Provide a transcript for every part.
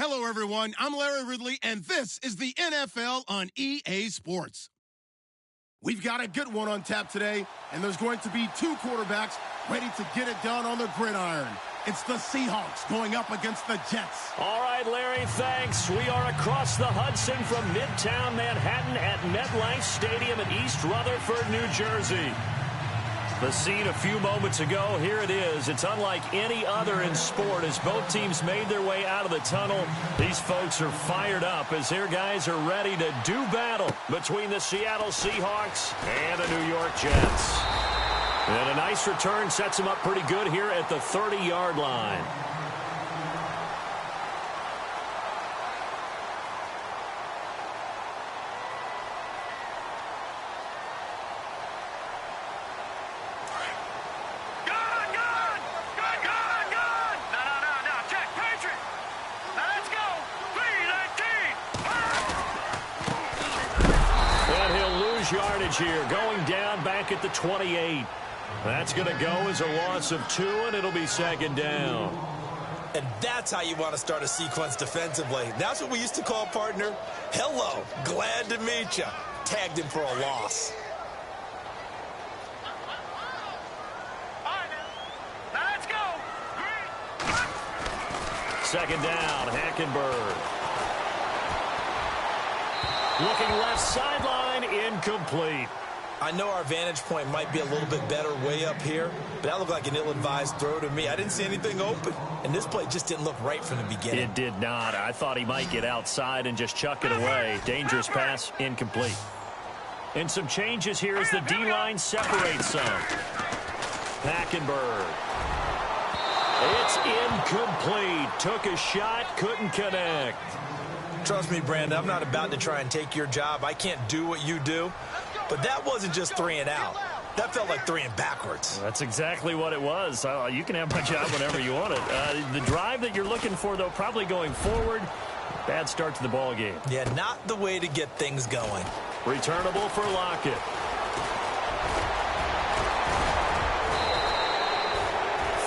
Hello, everyone. I'm Larry Ridley, and this is the NFL on EA Sports. We've got a good one on tap today, and there's going to be two quarterbacks ready to get it done on the gridiron. It's the Seahawks going up against the Jets. All right, Larry, thanks. We are across the Hudson from Midtown Manhattan at MetLife Stadium in East Rutherford, New Jersey. The scene a few moments ago, here it is. It's unlike any other in sport as both teams made their way out of the tunnel. These folks are fired up as their guys are ready to do battle between the Seattle Seahawks and the New York Jets. And a nice return sets them up pretty good here at the 30-yard line. Yardage here, going down back at the 28. That's going to go as a loss of 2, and it'll be second down. And that's how you want to start a sequence defensively. That's what we used to call, partner, hello, glad to meet you. Tagged him for a loss. Now let's go. Second down, Hackenberg. Looking left sideline, incomplete. I know our vantage point might be a little bit better way up here, but that looked like an ill-advised throw to me. I didn't see anything open, and this play just didn't look right from the beginning. It did not. I thought he might get outside and just chuck it away. Dangerous pass, incomplete. And some changes here as the D-line separates some. Hackenberg. It's incomplete. Took a shot, couldn't connect. Trust me, Brandon, I'm not about to try and take your job. I can't do what you do. But that wasn't just 3 and out. That felt like 3 and backwards. That's exactly what it was. You can have my job whenever you want it. The drive that you're looking for, though, probably going forward. Bad start to the ball game. Yeah, not the way to get things going. Returnable for Lockett.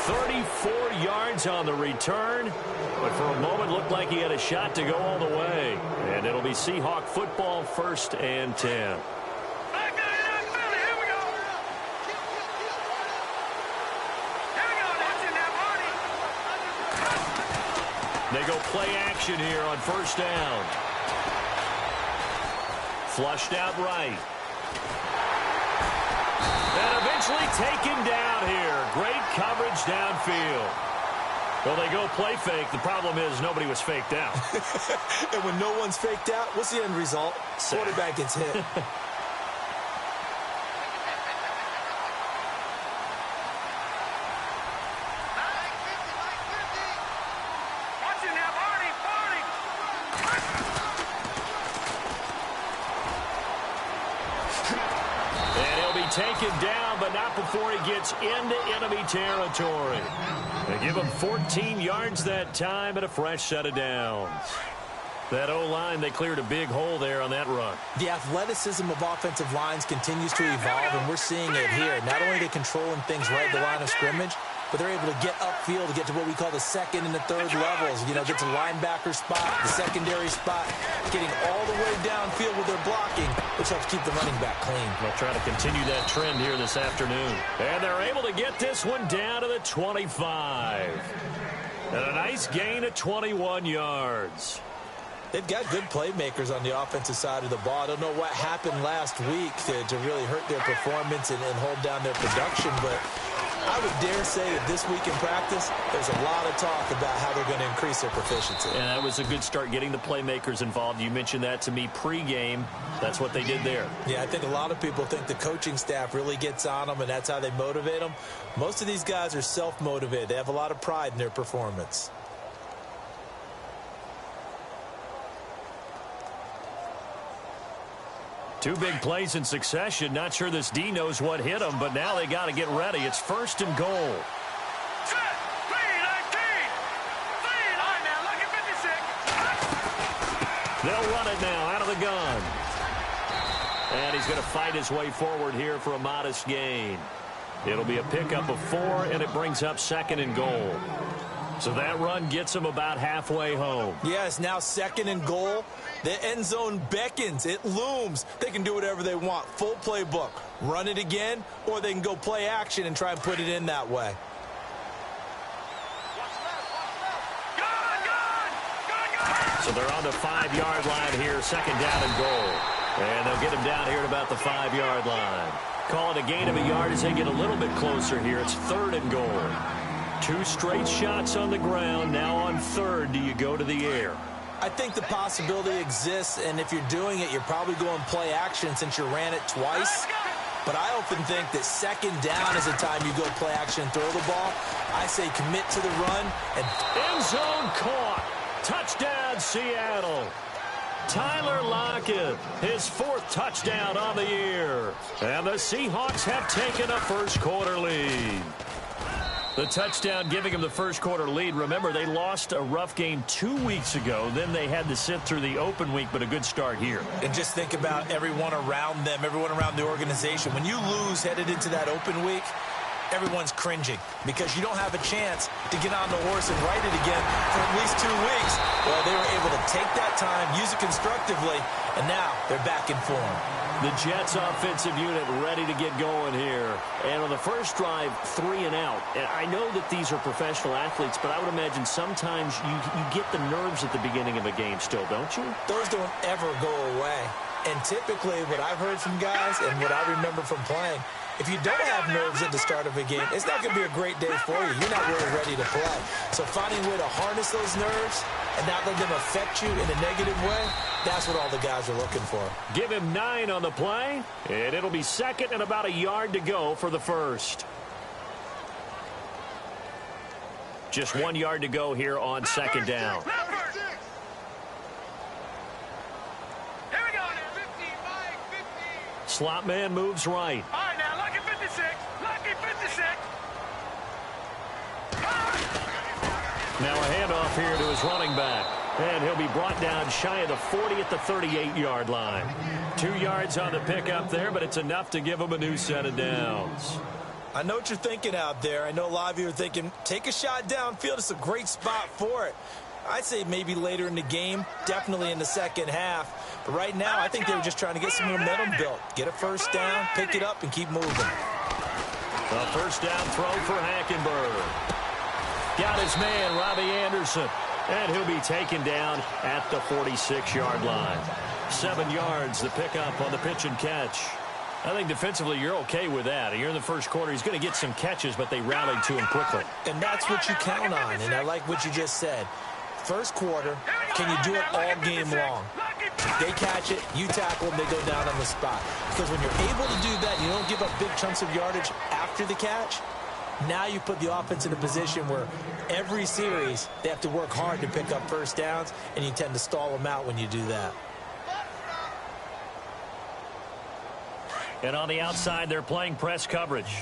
$34 yards on the return. But for a moment, looked like he had a shot to go all the way. And it'll be Seahawk football, 1st and 10. They go play action here on 1st down. Flushed out right. And eventually taken down here. Great coverage downfield. Well, they go play fake. The problem is nobody was faked out. And when no one's faked out, what's the end result? Quarterback gets hit. Taken down, but not before he gets into enemy territory. They give him 14 yards that time and a fresh set of downs. That O-line, they cleared a big hole there on that run. The athleticism of offensive lines continues to evolve, and we're seeing it here. Not only are they controlling things right at the line of scrimmage, but they're able to get upfield to get to what we call the 2nd and the 3rd levels. You know, get to linebacker spot, the secondary spot, getting all the way downfield with their blocking, which helps keep the running back clean. They'll try to continue that trend here this afternoon. And they're able to get this one down to the 25. And a nice gain of 21 yards. They've got good playmakers on the offensive side of the ball. I don't know what happened last week to really hurt their performance and hold down their production, but I would dare say that this week in practice, there's a lot of talk about how they're going to increase their proficiency. And that was a good start getting the playmakers involved. You mentioned that to me pregame. That's what they did there. Yeah, I think a lot of people think the coaching staff really gets on them, and that's how they motivate them. Most of these guys are self-motivated. They have a lot of pride in their performance. Two big plays in succession. Not sure this D knows what hit them, but now they got to get ready. It's 1st and goal. They'll run it now out of the gun. And he's going to fight his way forward here for a modest gain. It'll be a pickup of 4, and it brings up 2nd and goal. So that run gets them about halfway home. Yeah, it's now 2nd and goal. The end zone beckons. It looms. They can do whatever they want. Full playbook. Run it again, or they can go play action and try and put it in that way. So they're on the 5-yard line here, 2nd down and goal. And they'll get him down here at about the 5-yard line. Call it a gain of a yard as they get a little bit closer here. It's 3rd and goal. 2 straight shots on the ground. Now on 3rd, do you go to the air? I think the possibility exists, and if you're doing it, you're probably going play action since you ran it twice. But I often think that 2nd down is the time you go play action and throw the ball. I say commit to the run. And end zone caught. Touchdown, Seattle. Tyler Lockett, his 4th touchdown on the year. And the Seahawks have taken a first-quarter lead. The touchdown giving them the first-quarter lead. Remember, they lost a rough game 2 weeks ago. Then they had to sit through the open week, but a good start here. And just think about everyone around them, everyone around the organization. When you lose headed into that open week, everyone's cringing because you don't have a chance to get on the horse and ride it again for at least 2 weeks. Well, they were able to take that time, use it constructively, and now they're back in form. The Jets offensive unit ready to get going here. And on the first drive, 3 and out. And I know that these are professional athletes, but I would imagine sometimes you get the nerves at the beginning of a game still, don't you? Those don't ever go away. And typically what I've heard from guys and what I remember from playing, if you don't have nerves at the start of a game, it's not going to be a great day for you. You're not really ready to play. So finding a way to harness those nerves and not let them affect you in a negative way, that's what all the guys are looking for. Give him 9 on the play, and it'll be 2nd and about a yard to go for the first. Just 1 yard to go here on 2nd down. Slot man moves right. All right, now, lucky 56. Lucky 56. Now a handoff here to his running back. And he'll be brought down shy of the 40 at the 38-yard line. 2 yards on the pickup there, but it's enough to give him a new set of downs. I know what you're thinking out there. I know a lot of you are thinking, take a shot downfield. It's a great spot for it. I'd say maybe later in the game, definitely in the second half. But right now, I think they were just trying to get some momentum built. Get a first down, pick it up, and keep moving. A first down throw for Hackenberg. Got his man, Robbie Anderson. And he'll be taken down at the 46-yard line. 7 yards, the pickup on the pitch and catch. I think defensively you're okay with that. You're in the first quarter. He's going to get some catches, but they rallied to him quickly. And that's what you count on, and I like what you just said. First quarter, can you do it all game long? They catch it, you tackle them, they go down on the spot. Because when you're able to do that, you don't give up big chunks of yardage after the catch. Now you put the offense in a position where every series they have to work hard to pick up first downs, and you tend to stall them out when you do that. And on the outside, they're playing press coverage.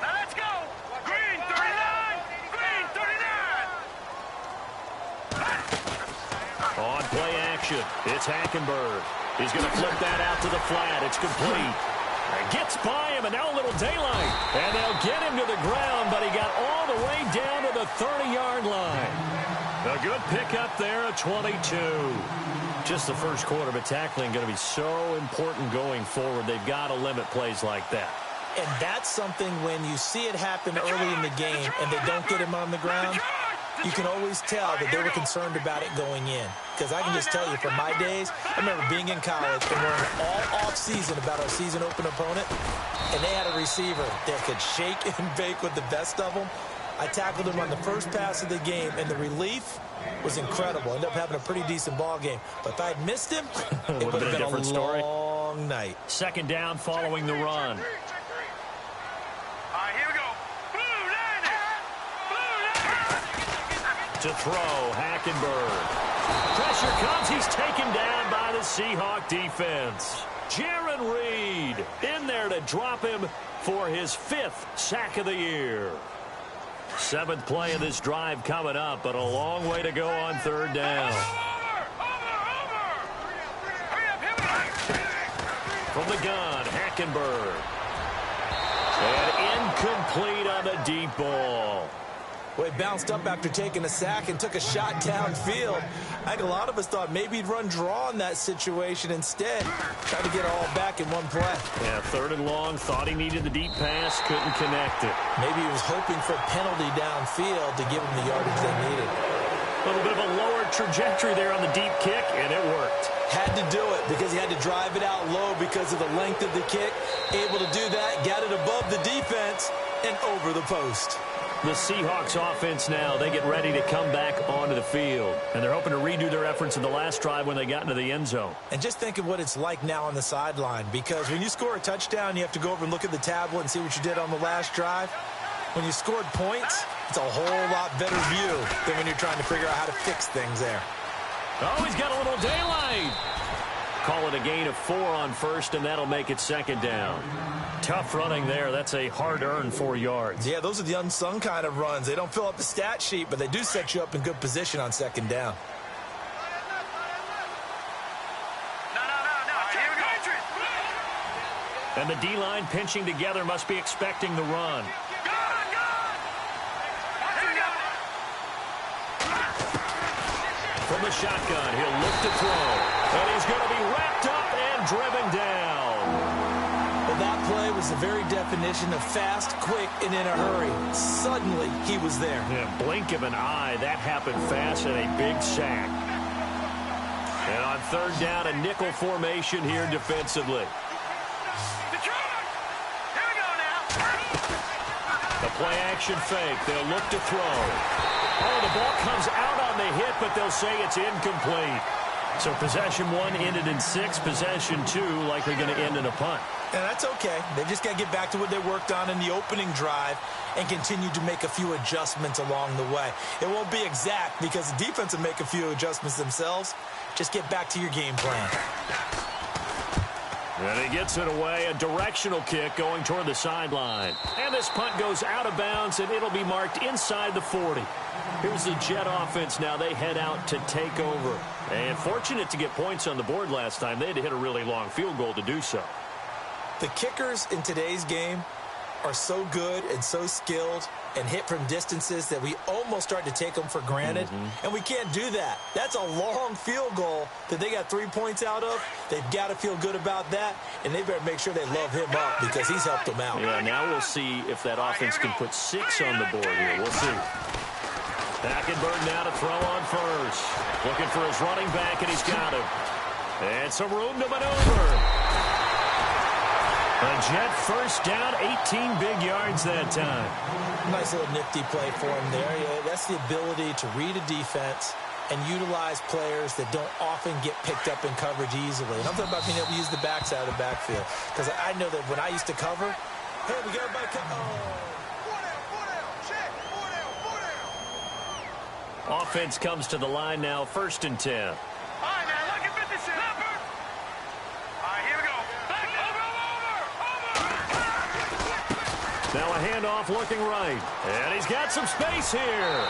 Now let's go. Green 39. Green 39. On play action, it's Hackenberg. He's going to flip that out to the flat. It's complete. Gets by him, and now a little daylight. And they'll get him to the ground, but he got all the way down to the 30-yard line. A good pickup there at 22. Just the first quarter, but tackling going to be so important going forward. They've got to limit plays like that. And that's something when you see it happen early in the game and they don't get him on the ground, you can always tell that they were concerned about it going in. Because I can just tell you, from my days, I remember being in college and learning all off-season about our season open opponent, and they had a receiver that could shake and bake with the best of them. I tackled him on the first pass of the game, and the relief was incredible. Ended up having a pretty decent ball game. But if I had missed him, it would have been a different story. Long night. Second down following the run. All right, here we go. Blue Lightning. Blue Lightning. To throw, Hackenberg. Pressure comes. He's taken down by the Seahawk defense. Jaron Reed in there to drop him for his 5th sack of the year. 7th play of this drive coming up, but a long way to go on third down. From the gun, Hackenberg. And incomplete on the deep ball. Well, he bounced up after taking a sack and took a shot downfield. I think a lot of us thought maybe he'd run draw in that situation instead. Tried to get it all back in one play. Yeah, 3rd and long. Thought he needed the deep pass. Couldn't connect it. Maybe he was hoping for a penalty downfield to give him the yardage they needed. A little bit of a lower trajectory there on the deep kick, and it worked. Had to do it because he had to drive it out low because of the length of the kick. Able to do that, got it above the defense and over the post. The Seahawks offense now, they get ready to come back onto the field. And they're hoping to redo their efforts in the last drive when they got into the end zone. And just think of what it's like now on the sideline, because when you score a touchdown, you have to go over and look at the tablet and see what you did on the last drive. When you scored points, it's a whole lot better view than when you're trying to figure out how to fix things there. Oh, he's got a little daylight. Call it a gain of 4 on first, and that'll make it 2nd down. Tough running there. That's a hard-earned 4 yards. Yeah, those are the unsung kind of runs. They don't fill up the stat sheet, but they do set you up in good position on 2nd down. And the D-line pinching together must be expecting the run. From the shotgun, he'll look to throw. And he's going to be wrapped up and driven down. Well, that play was the very definition of fast, quick, and in a hurry. Suddenly, he was there. Yeah, blink of an eye, that happened fast, and a big sack. And on 3rd down, a nickel formation here defensively. The play action fake. They'll look to throw. Oh, the ball comes out on the hit, but they'll say it's incomplete. So possession 1 ended in 6. Possession 2 likely going to end in a punt. And that's okay. They just got to get back to what they worked on in the opening drive and continue to make a few adjustments along the way. It won't be exact because the defense will make a few adjustments themselves. Just get back to your game plan. And he gets it away, a directional kick going toward the sideline. And this punt goes out of bounds, and it'll be marked inside the 40. Here's the Jet offense now. They head out to take over. And fortunate to get points on the board last time. They had to hit a really long field goal to do so. The kickers in today's game are so good and so skilled and hit from distances that we almost start to take them for granted. And we can't do that. That's a long field goal that they got 3 points out of. They've got to feel good about that, and they better make sure they love him up because he's helped them out. Yeah, now we'll see if that offense can put 6 on the board here. We'll see. Hackenberg now to throw on first. Looking for his running back, and he's got him. And some room to maneuver. A Jet first down, 18 big yards that time. Nice little nifty play for him there. Yeah, that's the ability to read a defense and utilize players that don't often get picked up in coverage easily. And I'm talking about being able to use the backside of the backfield. Because I know that when I used to cover, hey, we got everybody cover. Offense comes to the line now, 1st and 10. All right, now look at 56. All right, here we go. Back, over. Now a handoff looking right. And he's got some space here.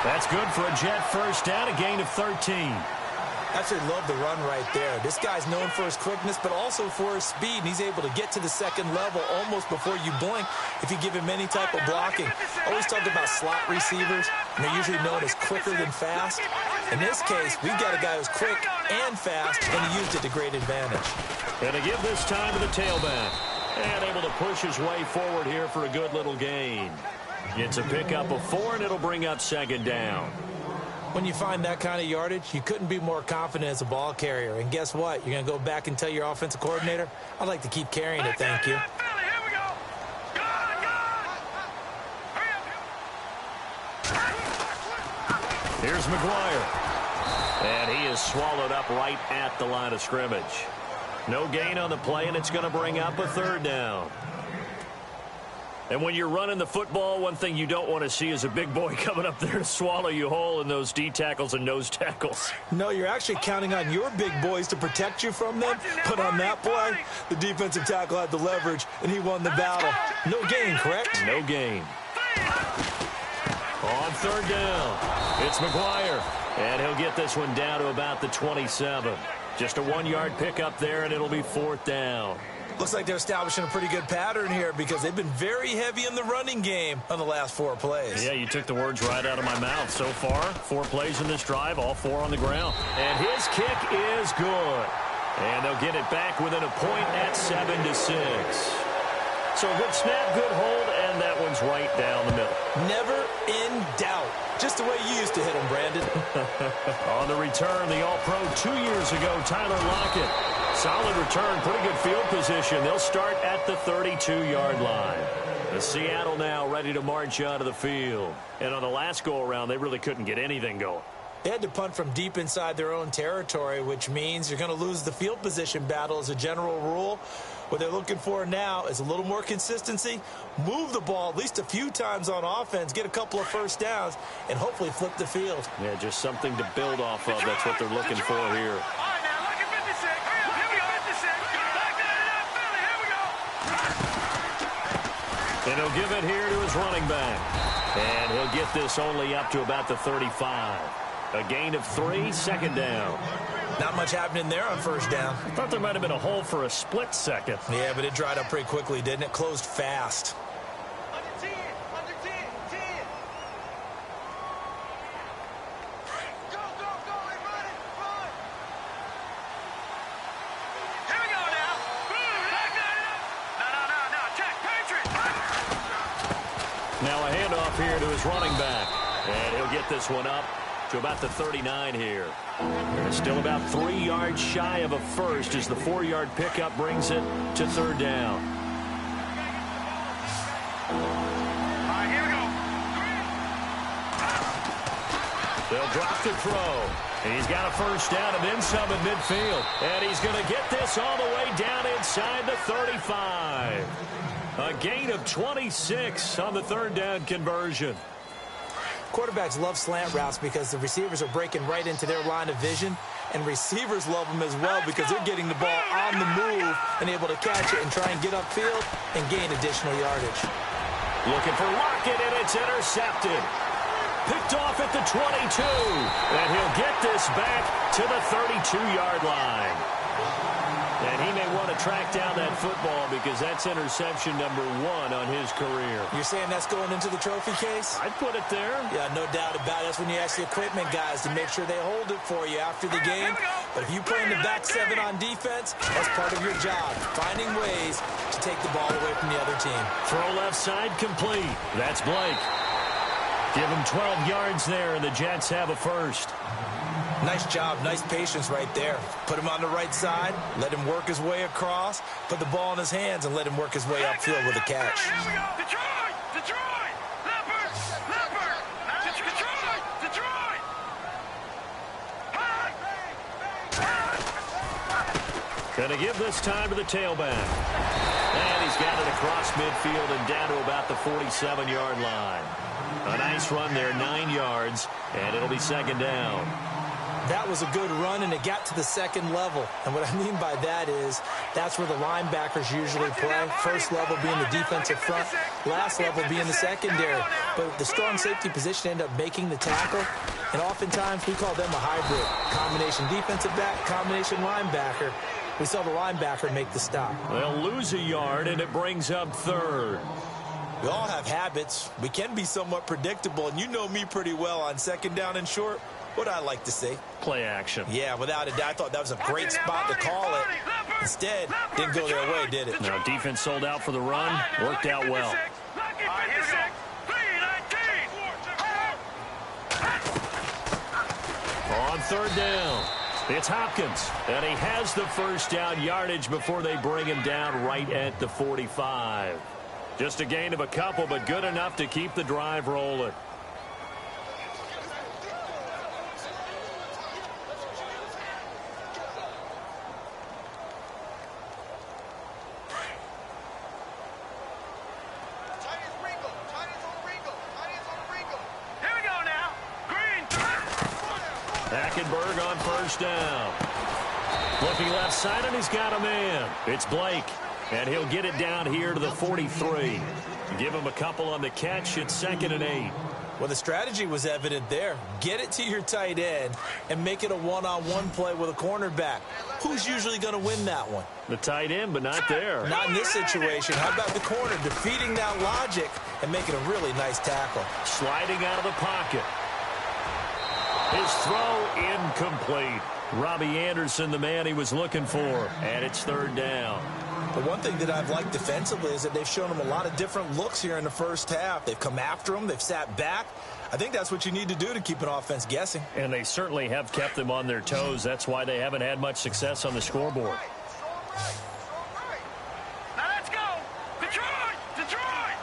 That's good for a Jet first down, a gain of 13. Absolutely love the run right there. This guy's known for his quickness, but also for his speed. And he's able to get to the 2nd level almost before you blink if you give him any type of blocking. Always talk about slot receivers, and they're usually known as quicker than fast. In this case, we've got a guy who's quick and fast, and he used it to great advantage. And to give this time to the tailback. And able to push his way forward here for a good little gain. Gets a pickup of 4, and it'll bring up 2nd down. When you find that kind of yardage, you couldn't be more confident as a ball carrier. And guess what? You're going to go back and tell your offensive coordinator, I'd like to keep carrying it, thank you. Here's McGuire. And he is swallowed up right at the line of scrimmage. No gain on the play, and it's going to bring up a 3rd down. And when you're running the football, one thing you don't want to see is a big boy coming up there to swallow you whole in those D tackles and nose tackles. No, you're actually counting on your big boys to protect you from them. But on that play, the defensive tackle had the leverage, and he won the battle. No gain, correct? No gain. On 3rd down, it's McGuire. And he'll get this one down to about the 27. Just a 1-yard pickup there, and it'll be 4th down. Looks like they're establishing a pretty good pattern here because they've been very heavy in the running game on the last 4 plays. Yeah, you took the words right out of my mouth. So far, 4 plays in this drive, all 4 on the ground. And his kick is good. And they'll get it back within a point at 7-6. So good snap, good hold, and that one's right down the middle. Never in doubt. Just the way you used to hit them, Brandon. On the return, the All-Pro 2 years ago, Tyler Lockett. Solid return, pretty good field position. They'll start at the 32-yard line. The Seattle now ready to march out of the field. And on the last go-around, they really couldn't get anything going. They had to punt from deep inside their own territory, which means you're going to lose the field position battle as a general rule. What they're looking for now is a little more consistency, move the ball at least a few times on offense, get a couple of first downs, and hopefully flip the field. Yeah, just something to build off of. That's what they're looking for here. All right, now look at 56. Here we go, 56. Back that up, Philly. Here we go. And he'll give it here to his running back. And he'll get this only up to about the 35. A gain of 3, second down. Not much happening there on first down. I thought there might have been a hole for a split second. Yeah, but it dried up pretty quickly, didn't it? Closed fast. Under 10, under 10, 10. Go, go, go, and run it, run. Here we go now. Back that up. No, check, Patriots. Now a handoff here to his running back. And he'll get this one up to about the 39 here. They're still about 3 yards shy of a first as the 4-yard pickup brings it to third down. All right, here we go. They'll drop the throw. And he's got a first down and then some in midfield. And he's going to get this all the way down inside the 35. A gain of 26 on the third down conversion. Quarterbacks love slant routes because the receivers are breaking right into their line of vision, and receivers love them as well because they're getting the ball on the move and able to catch it and try and get upfield and gain additional yardage. Looking for Lockett, and it's intercepted. Picked off at the 22, and he'll get this back to the 32-yard line. And he may want to track down that football because that's interception number 1 on his career. You're saying that's going into the trophy case? I'd put it there. Yeah, no doubt about it. That's when you ask the equipment guys to make sure they hold it for you after the game. But if you play in the back 7 on defense, that's part of your job, finding ways to take the ball away from the other team. Throw left side complete. That's Blake. Give him 12 yards there, and the Jets have a first. Nice job, nice patience right there. Put him on the right side, let him work his way across, put the ball in his hands, and let him work his way upfield with a catch. Here we go. Detroit, Detroit, Leopard, Leopard, Detroit, Detroit. Going to give this time to the tailback. And he's got it across midfield and down to about the 47-yard line. A nice run there, 9 yards, and it'll be second down. That was a good run, and it got to the second level. And what I mean by that is that's where the linebackers usually play. First level being the defensive front, last level being the secondary. But the strong safety position ended up making the tackle, and oftentimes we call them a hybrid. Combination defensive back, combination linebacker. We saw the linebacker make the stop. They'll lose a yard, and it brings up third. We all have habits. We can be somewhat predictable, and you know me pretty well on second down and short. What I like to say? Play action. Yeah, without a doubt. I thought that was a great spot to call it. Instead, didn't go their way, did it? Now, defense sold out for the run. Worked out well. On third down, it's Hopkins. And he has the first down yardage before they bring him down right at the 45. Just a gain of a couple, but good enough to keep the drive rolling. Hackenberg on first down. Looking left side, and he's got a man. It's Blake, and he'll get it down here to the 43. Give him a couple on the catch. It's 2nd and 8. Well, the strategy was evident there. Get it to your tight end and make it a one-on-one play with a cornerback. Who's usually going to win that one? The tight end, but not there. Not in this situation. How about the corner defeating that logic and making a really nice tackle? Sliding out of the pocket. His throw incomplete. Robbie Anderson, the man he was looking for, and it's third down. The one thing that I've liked defensively is that they've shown him a lot of different looks here in the first half. They've come after him. They've sat back. I think that's what you need to do to keep an offense guessing. And they certainly have kept them on their toes. That's why they haven't had much success on the scoreboard. Now let's go. Detroit! Detroit!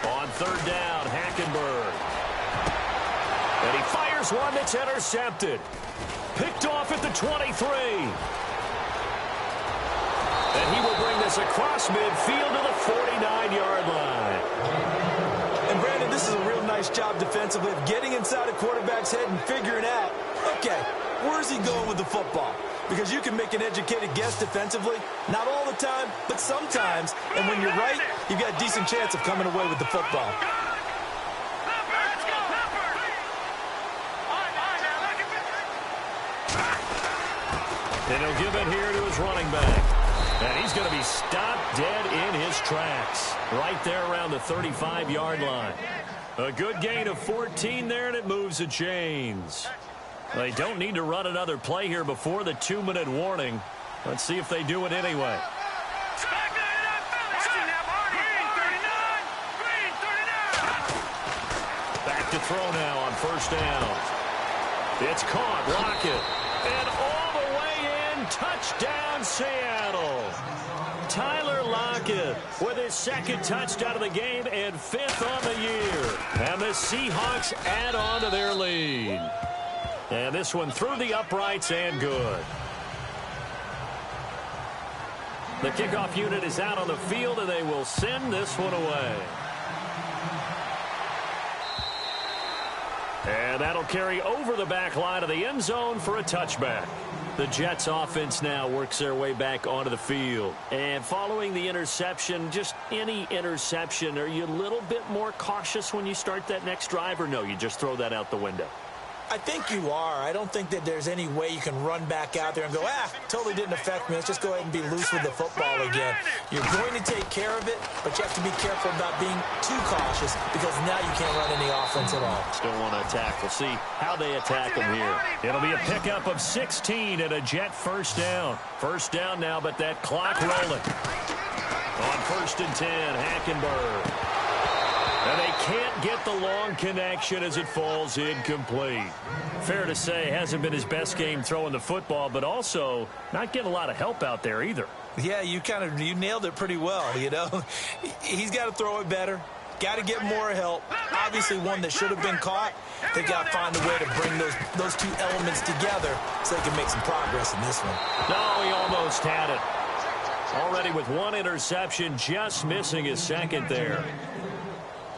On third down, Hackenberg. And he fires one that's intercepted. Picked off at the 23. And he will bring this across midfield to the 49-yard line. And, Brandon, this is a real nice job defensively of getting inside a quarterback's head and figuring out, okay, where's he going with the football? Because you can make an educated guess defensively, not all the time, but sometimes. And when you're right, you've got a decent chance of coming away with the football. And he'll give it here to his running back. And he's going to be stopped dead in his tracks. Right there around the 35-yard line. A good gain of 14 there, and it moves the chains. They don't need to run another play here before the 2-minute warning. Let's see if they do it anyway. Back to throw now on first down. It's caught. Lockett. And all the way in. Touchdown, Seattle. Tyler Lockett with his second touchdown of the game and fifth on the year. And the Seahawks add on to their lead. And this one through the uprights and good. The kickoff unit is out on the field, and they will send this one away. And that'll carry over the back line of the end zone for a touchback. The Jets offense now works their way back onto the field. And following the interception, just any interception, are you a little bit more cautious when you start that next drive, or no, you just throw that out the window? I think you are. I don't think that there's any way you can run back out there and go, totally didn't affect me. Let's just go ahead and be loose with the football again. You're going to take care of it, but you have to be careful about being too cautious because now you can't run any offense at all. Still want to attack. We'll see how they attack them here. It'll be a pickup of 16 and a Jet first down. First down now, but that clock rolling. On 1st and 10, Hackenberg. And they can't get the long connection as it falls incomplete. Fair to say, hasn't been his best game throwing the football, but also not getting a lot of help out there either. Yeah, you nailed it pretty well, you know. He's got to throw it better. Got to get more help. Obviously one that should have been caught. They've got to find a way to bring those two elements together so they can make some progress in this one. No, he almost had it. Already with one interception, just missing his second there.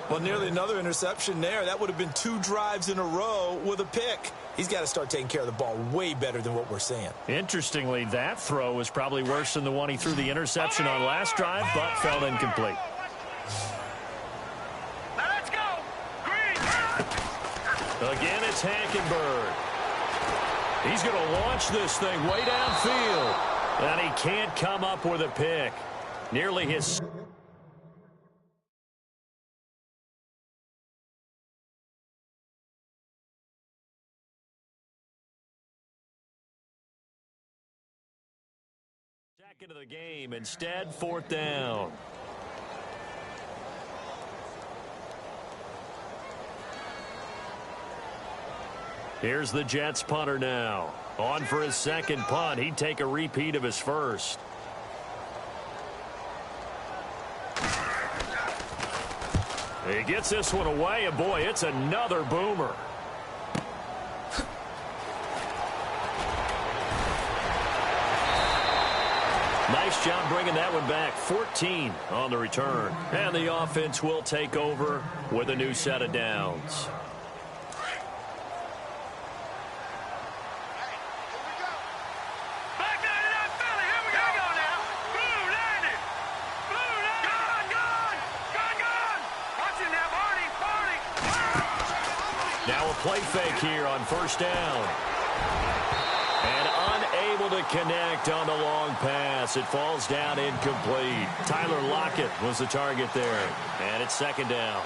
Well, nearly another interception there. That would have been 2 drives in a row with a pick. He's got to start taking care of the ball way better than what we're seeing. Interestingly, that throw was probably worse than the one he threw the interception on last drive, but fell incomplete. Now let's go. Green. Again, it's Hackenberg. He's going to launch this thing way downfield. And he can't come up with a pick. Nearly his... second of the game. Instead, 4th down. Here's the Jets punter now. On for his second punt. He'd take a repeat of his first. He gets this one away, and boy, it's another boomer. Nice job bringing that one back. 14 on the return. And the offense will take over with a new set of downs. Back down to that Philly. Here we go now. Blue, Now a play fake here on first down. And unable to connect on the long pass. It falls down incomplete. Tyler Lockett was the target there. And it's second down.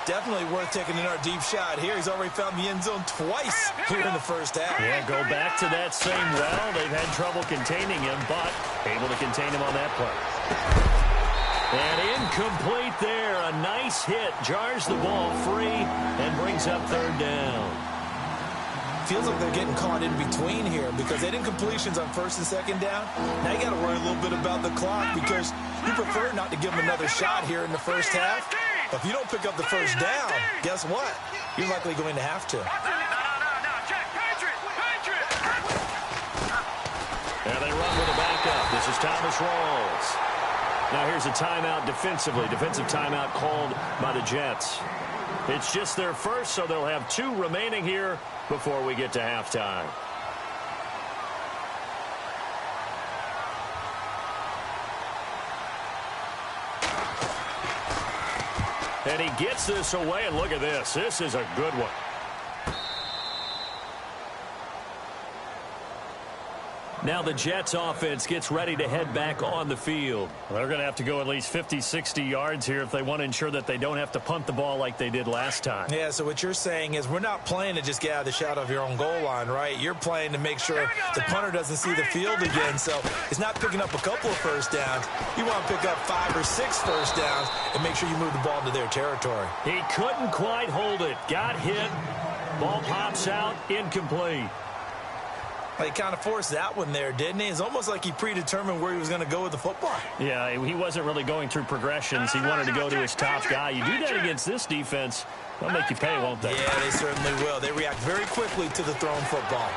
Definitely worth taking in our deep shot here. He's already found the end zone twice here in the first half. Yeah, go back to that same well. They've had trouble containing him, but able to contain him on that play. And incomplete there. A nice hit. Jars the ball free and brings up third down. Feels like they're getting caught in between here because they did incompletions on first and second down. Now you got to worry a little bit about the clock because you prefer not to give them another shot here in the first half. But if you don't pick up the first down, guess what? You're likely going to have to. And they run with a backup. This is Thomas Rawls. Now here's a timeout defensively. Defensive timeout called by the Jets. It's just their first, so they'll have 2 remaining here before we get to halftime. And he gets this away, and look at this. This is a good one. Now the Jets offense gets ready to head back on the field. They're going to have to go at least 50, 60 yards here if they want to ensure that they don't have to punt the ball like they did last time. Yeah, so what you're saying is we're not playing to just get out of the shot of your own goal line, right? You're playing to make sure the punter doesn't see the field again. So it's not picking up a couple of first downs. You want to pick up 5 or 6 first downs and make sure you move the ball into their territory. He couldn't quite hold it. Got hit. Ball pops out. Incomplete. He kind of forced that one there, didn't he? It's almost like he predetermined where he was going to go with the football. Yeah, he wasn't really going through progressions. He wanted to go to his top guy. You do that against this defense, they'll make you pay, won't they? Yeah, they certainly will. They react very quickly to the thrown football.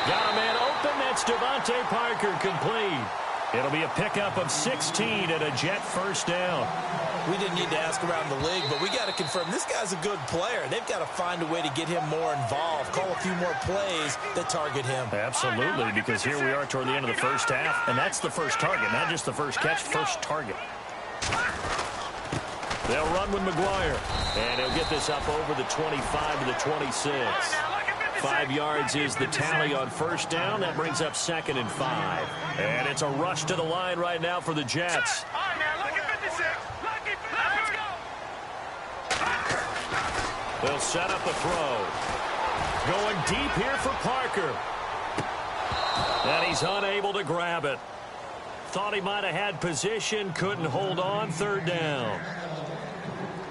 Got a man open. That's Devontae Parker, complete. It'll be a pickup of 16 and a Jet first down. We didn't need to ask around the league, but we got to confirm this guy's a good player. They've got to find a way to get him more involved, call a few more plays that target him. Absolutely, because here we are toward the end of the first half, and that's the first target, not just the first catch, first target. They'll run with McGuire, and he'll get this up over the 25 to the 26. 5 yards is the tally on first down. That brings up second and 5. And it's a rush to the line right now for the Jets. They'll set up a throw. Going deep here for Parker. And he's unable to grab it. Thought he might have had position, couldn't hold on, third down.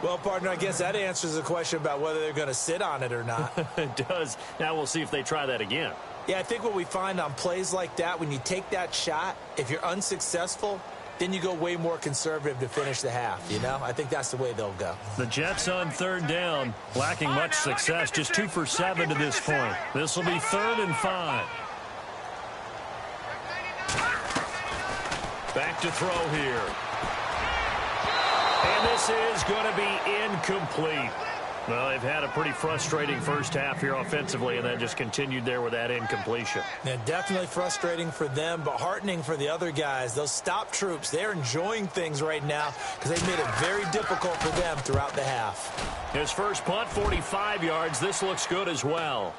Well, partner, I guess that answers the question about whether they're going to sit on it or not. It does. Now we'll see if they try that again. Yeah, I think what we find on plays like that, when you take that shot, if you're unsuccessful, then you go way more conservative to finish the half, you know? I think that's the way they'll go. The Jets on third down, lacking much success, just 2 for 7 to this point. This will be 3rd and 5. Back to throw here. And this is going to be incomplete. Well, they've had a pretty frustrating first half here offensively, and then just continued there with that incompletion. Yeah, definitely frustrating for them, but heartening for the other guys. Those stop troops, they're enjoying things right now because they've made it very difficult for them throughout the half. His first punt, 45 yards. This looks good as well.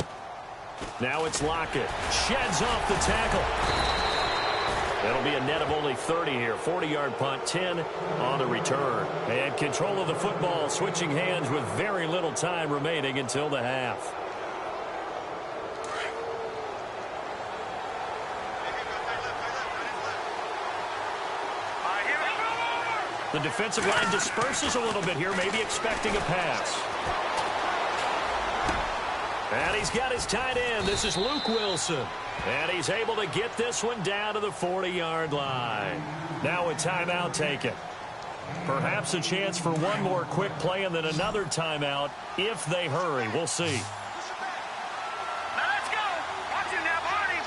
Now it's Lockett. Sheds off the tackle. That'll be a net of only 30 here. 40-yard punt, 10 on the return. And control of the football, switching hands with very little time remaining until the half. The defensive line disperses a little bit here, maybe expecting a pass. And he's got his tight end. This is Luke Wilson. And he's able to get this one down to the 40-yard line. Now a timeout taken. Perhaps a chance for one more quick play and then another timeout if they hurry. We'll see. Now let's go. Watch it now, Barney.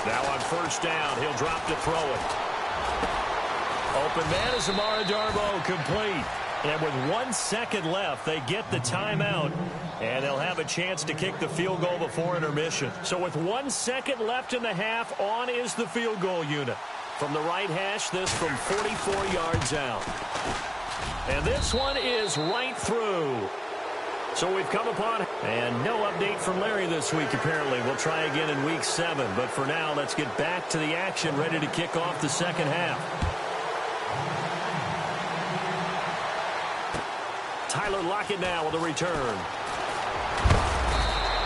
Now on first down, he'll drop to throw it. Open man is Amara Darboh, complete. And with 1 second left, they get the timeout, and they'll have a chance to kick the field goal before intermission. So with 1 second left in the half, on is the field goal unit. From the right hash, this from 44 yards out. And this one is right through. So we've come upon, and no update from Larry this week, apparently. We'll try again in week 7. But for now, let's get back to the action, ready to kick off the second half. Tyler Lockett now with a return.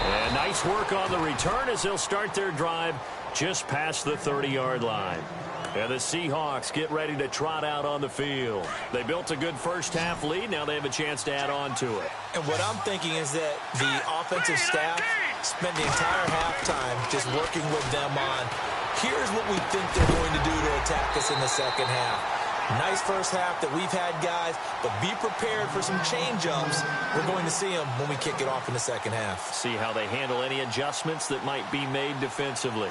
And nice work on the return as they'll start their drive just past the 30-yard line. And the Seahawks get ready to trot out on the field. They built a good first-half lead. Now they have a chance to add on to it. And what I'm thinking is that the offensive staff spent the entire halftime just working with them on, here's what we think they're going to do to attack us in the second half. Nice first half that we've had, guys, but be prepared for some change-ups. We're going to see them when we kick it off in the second half. See how they handle any adjustments that might be made defensively.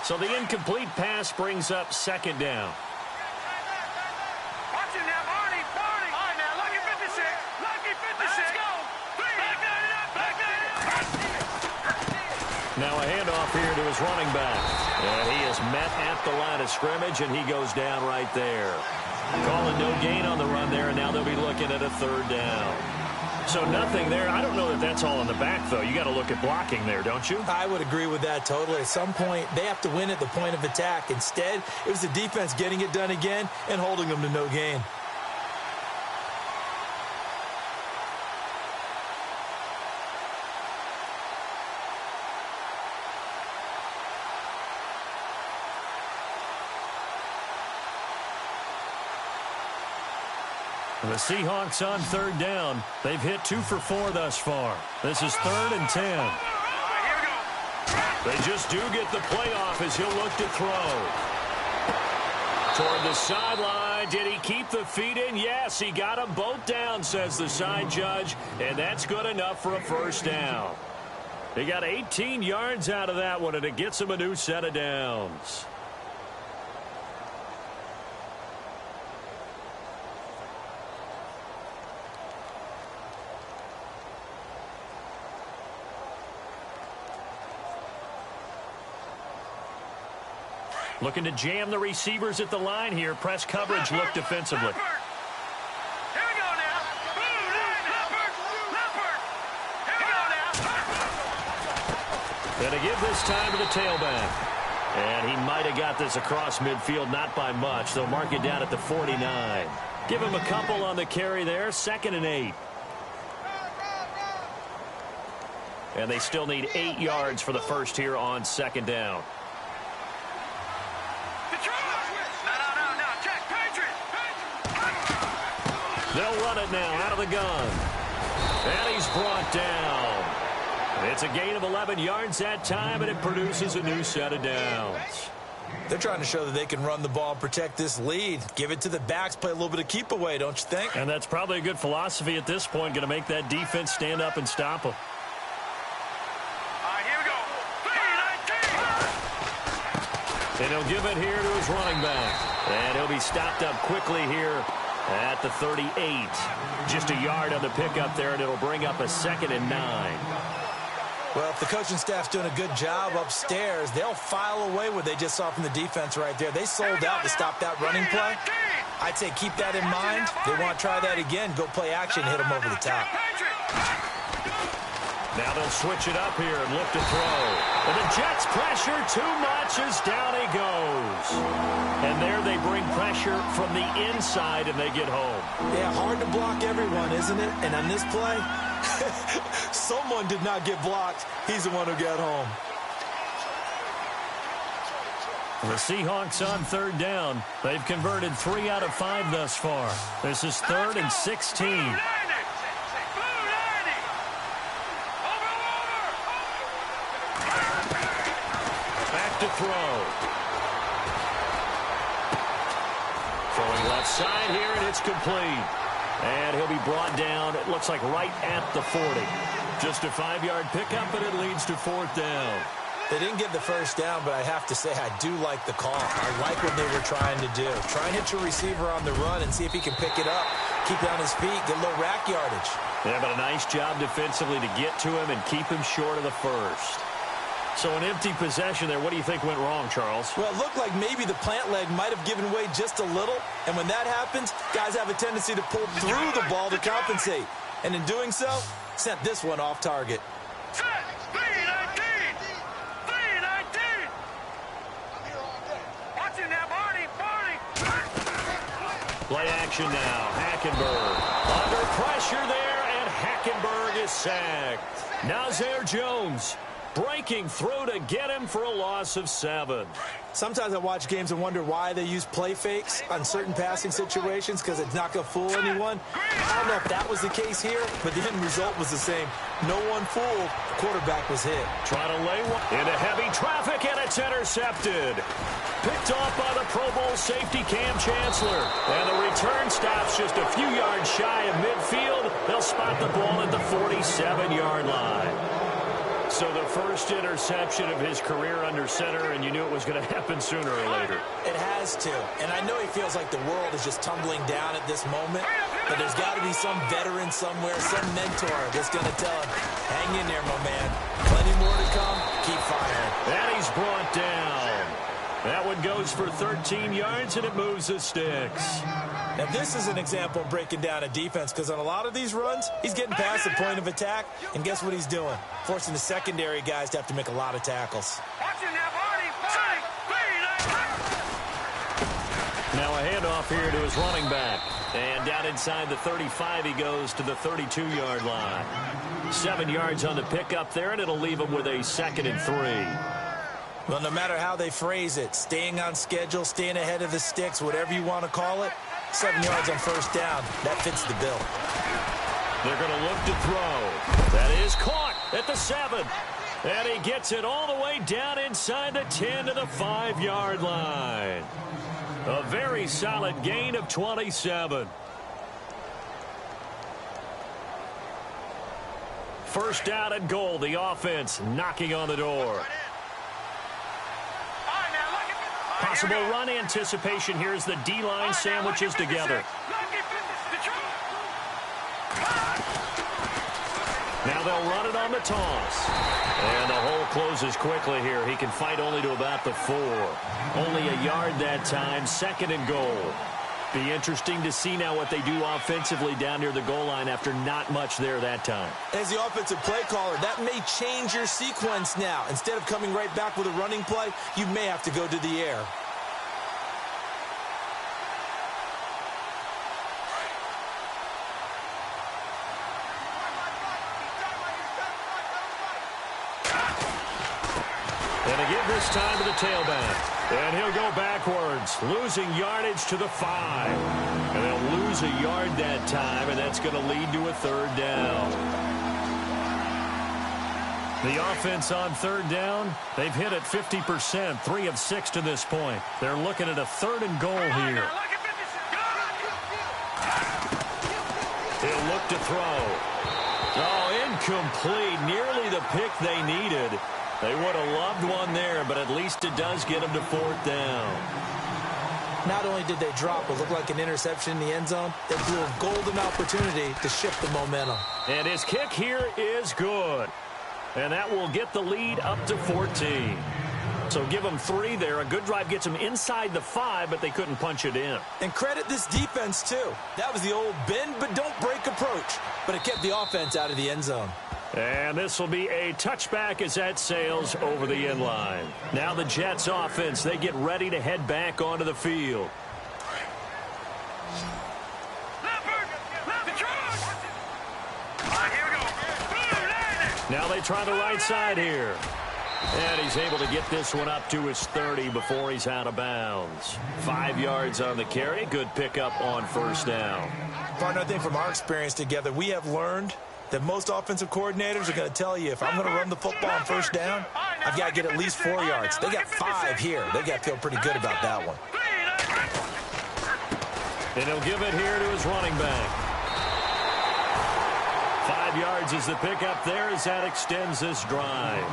So the incomplete pass brings up second down. Watch him now, Barney. All right, now, lucky 56. Lucky 56. Let's go. Back it up. Now a handoff here to his running back. And he is met at the line of scrimmage, and he goes down right there. Calling no gain on the run there, and now they'll be looking at a third down. So nothing there. I don't know that that's all in the back, though. You got to look at blocking there, don't you? I would agree with that totally. At some point, they have to win at the point of attack. Instead, it was the defense getting it done again and holding them to no gain. The Seahawks on third down. They've hit 2 for 4 thus far. This is 3rd and 10. They just do get the playoff as he'll look to throw. Toward the sideline. Did he keep the feet in? Yes, he got them both down, says the side judge. And that's good enough for a first down. He got 18 yards out of that one, and it gets him a new set of downs. Looking to jam the receivers at the line here. Press coverage look defensively. Here we go now. Leopard. Here we go now. Going to give this time to the tailback. And he might have got this across midfield, not by much. They'll mark it down at the 49. Give him a couple on the carry there. 2nd and 8. And they still need 8 yards for the first here on 2nd down. They'll run it now out of the gun. And he's brought down. It's a gain of 11 yards that time, and it produces a new set of downs. They're trying to show that they can run the ball and protect this lead. Give it to the backs, play a little bit of keep away, don't you think? And that's probably a good philosophy at this point, going to make that defense stand up and stop them. All right, here we go. 3-19. And he'll give it here to his running back. And he'll be stopped up quickly here at the 38. Just a yard on the pickup there, and it'll bring up a 2nd and 9. Well, if the coaching staff's doing a good job upstairs, they'll file away what they just saw from the defense right there. They sold out to stop that running play. I'd say keep that in mind. They want to try that again. Go play action, hit them over the top. Now they'll switch it up here and look to throw. And the Jets pressure too much as down he goes. And there they bring pressure from the inside and they get home. Yeah, hard to block everyone, isn't it? And on this play, someone did not get blocked. He's the one who got home. The Seahawks on third down. They've converted 3 out of 5 thus far. This is 3rd and 16. To throw. Throwing left side here, and it's complete. And he'll be brought down, it looks like right at the 40. Just a 5-yard pickup, but it leads to 4th down. They didn't get the first down, but I have to say I do like the call. I like what they were trying to do. Try and hit your receiver on the run and see if he can pick it up, keep it on his feet, get a little rack yardage. Yeah, but a nice job defensively to get to him and keep him short of the first. So an empty possession there. What do you think went wrong, Charles? Well, it looked like maybe the plant leg might have given way just a little. And when that happens, guys have a tendency to pull through the ball to compensate. And in doing so, sent this one off target. Set. 3-19. 3-19. Watching that, Barney. Play action now. Hackenberg under pressure there, and Hackenberg is sacked. Nazir Jones breaking through to get him for a loss of 7. Sometimes I watch games and wonder why they use play fakes on certain passing situations because it's not going to fool anyone. I don't know if that was the case here, but the end result was the same. No one fooled. The quarterback was hit. Trying to lay one into heavy traffic, and it's intercepted. Picked off by the Pro Bowl safety Cam Chancellor. And the return stops just a few yards shy of midfield. They'll spot the ball at the 47-yard line. So the first interception of his career under center, and you knew it was going to happen sooner or later. It has to. And I know he feels like the world is just tumbling down at this moment, but there's got to be some veteran somewhere, some mentor that's going to tell him, hang in there, my man. Plenty more to come. Keep firing. And he's brought down. That one goes for 13 yards, and it moves the sticks. Now, this is an example of breaking down a defense because on a lot of these runs, he's getting past the point of attack, and guess what he's doing? Forcing the secondary guys to have to make a lot of tackles. Now a handoff here to his running back. And down inside the 35, he goes to the 32-yard line. 7 yards on the pickup there, and it'll leave him with a 2nd and 3. Well, no matter how they phrase it, staying on schedule, staying ahead of the sticks, whatever you want to call it, 7 yards on first down, that fits the bill. They're going to look to throw. That is caught at the 7. And he gets it all the way down inside the 10 to the 5-yard line. A very solid gain of 27. First down and goal. The offense knocking on the door. Possible run anticipation here as the D-line sandwiches together. Now they'll run it on the toss. And the hole closes quickly here. He can fight only to about the 4. Only a yard that time. 2nd and goal. Be interesting to see now what they do offensively down near the goal line after not much there that time. As the offensive play caller, that may change your sequence now. Instead of coming right back with a running play, you may have to go to the air. And a give this time to the tailback. And he'll go backwards, losing yardage to the 5. And they'll lose a yard that time, and that's going to lead to a 3rd down. The offense on 3rd down, they've hit it 50%, 3 of 6 to this point. They're looking at a 3rd and goal here. He'll look to throw. Oh, incomplete. Nearly the pick they needed. They would have loved one there, but at least it does get them to 4th down. Not only did they drop what looked like an interception in the end zone, they blew a golden opportunity to shift the momentum. And his kick here is good. And that will get the lead up to 14. So give them 3 there. A good drive gets them inside the 5, but they couldn't punch it in. And credit this defense, too. That was the old bend but don't break approach. But it kept the offense out of the end zone. And this will be a touchback as that sails over the end line. Now the Jets offense, they get ready to head back onto the field. Now they try the right side here. And he's able to get this one up to his 30 before he's out of bounds. 5 yards on the carry. Good pickup on first down. Partner, I think from our experience together, we have learned that most offensive coordinators are going to tell you, if I'm going to run the football on first down, I've got to get at least 4 yards. They got 5 here. They got to feel pretty good about that one. And he'll give it here to his running back. 5 5 yards is the pickup there as that extends this drive.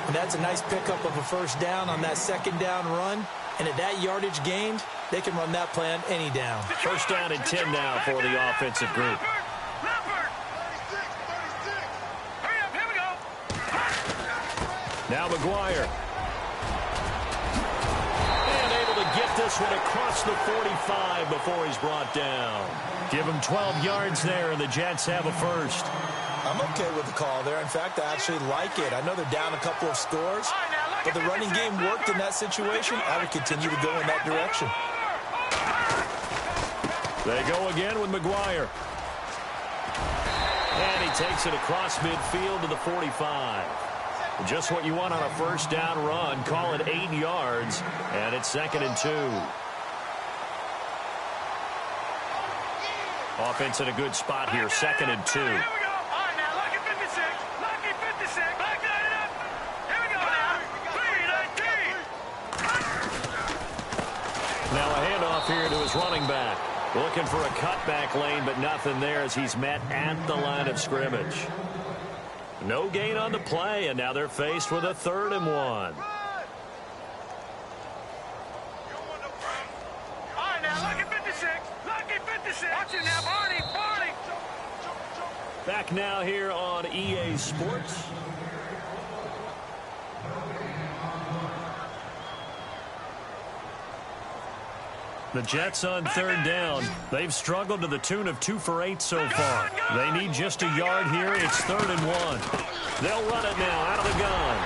And that's a nice pickup of a first down on that second down run. And at that yardage gained, they can run that play on any down. First down and 10 now for the offensive group. Hurry up, here we go. Now McGuire. And able to get this one across the 45 before he's brought down. Give him 12 yards there, and the Jets have a first. I'm okay with the call there. In fact, I actually like it. I know they're down a couple of scores, but the running game worked in that situation. I would continue to go in that direction. They go again with McGuire. And he takes it across midfield to the 45. Just what you want on a first down run. Call it 8 yards, and it's 2nd and 2. Offense in a good spot here, 2nd and 2. Here we go. All right, now, lucky 56. Lucky 56. Back that up. Here we go now. 3-19. Now a handoff here to his running back. Looking for a cutback lane, but nothing there as he's met at the line of scrimmage. No gain on the play, and now they're faced with a 3rd and 1. All right, now, lucky 56. Lucky 56. Watch it now, Barney. Barney. Back now here on EA Sports. The Jets on 3rd down. They've struggled to the tune of 2 for 8 so far. They need just a yard here. It's 3rd and 1. They'll run it now out of the gun.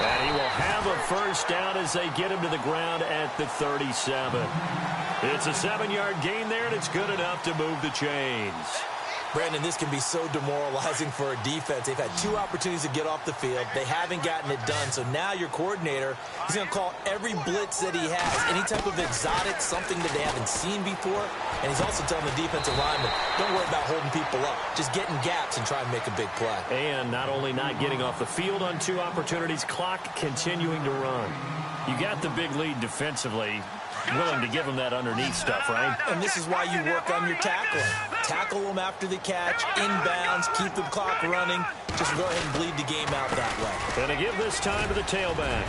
And he will have a first down as they get him to the ground at the 37. It's a 7-yard gain there, and it's good enough to move the chains. Brandon, this can be so demoralizing for a defense. They've had 2 opportunities to get off the field. They haven't gotten it done. So now your coordinator, he's going to call every blitz that he has, any type of exotic, something that they haven't seen before. And he's also telling the defensive lineman, don't worry about holding people up. Just get in gaps and try and make a big play. And not only not getting off the field on 2 opportunities, clock continuing to run. You got the big lead defensively. Willing to give them that underneath stuff, right? And this is why you work on your tackling. Tackle them after the catch, inbounds, keep the clock running. Just go ahead and bleed the game out that way. Going to give this time to the tailback.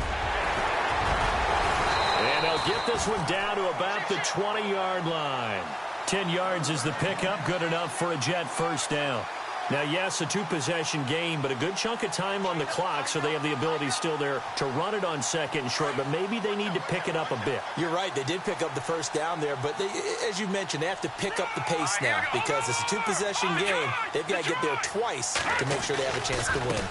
And they'll get this one down to about the 20-yard line. 10 yards is the pickup, good enough for a Jet first down. Now, yes, a 2-possession game, but a good chunk of time on the clock, so they have the ability still there to run it on 2nd and short, but maybe they need to pick it up a bit. You're right. They did pick up the first down there, but they, as you mentioned, they have to pick up the pace now because it's a 2-possession game. They've got to get there twice to make sure they have a chance to win.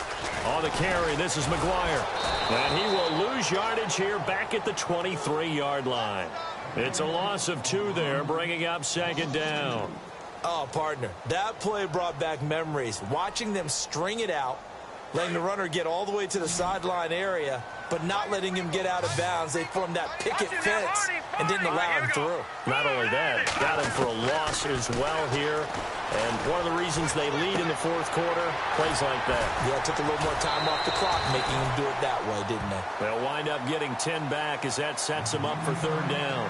On the carry, this is McGuire. And he will lose yardage here back at the 23-yard line. It's a loss of 2 there, bringing up 2nd down. Oh, partner, that play brought back memories. Watching them string it out, letting the runner get all the way to the sideline area, but not letting him get out of bounds. They formed that picket fence and didn't allow him through. Not only that, got him for a loss as well here. And one of the reasons they lead in the 4th quarter, plays like that. Yeah, took a little more time off the clock, making him do it that way, didn't they? They'll wind up getting 10 back as that sets them up for 3rd down.